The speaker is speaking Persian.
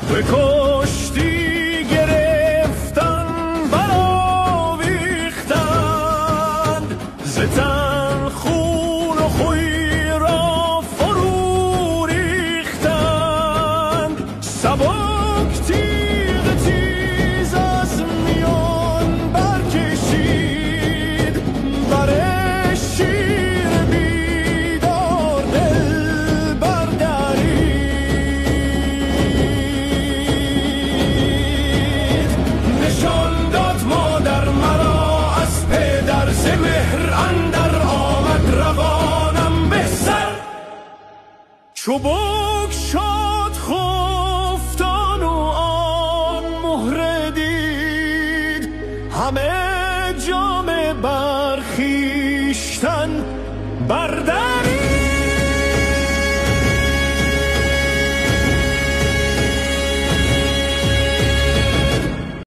به کشتی گرفتن برآویختند، ز تن خون و خوی را فرو ریختند. سبک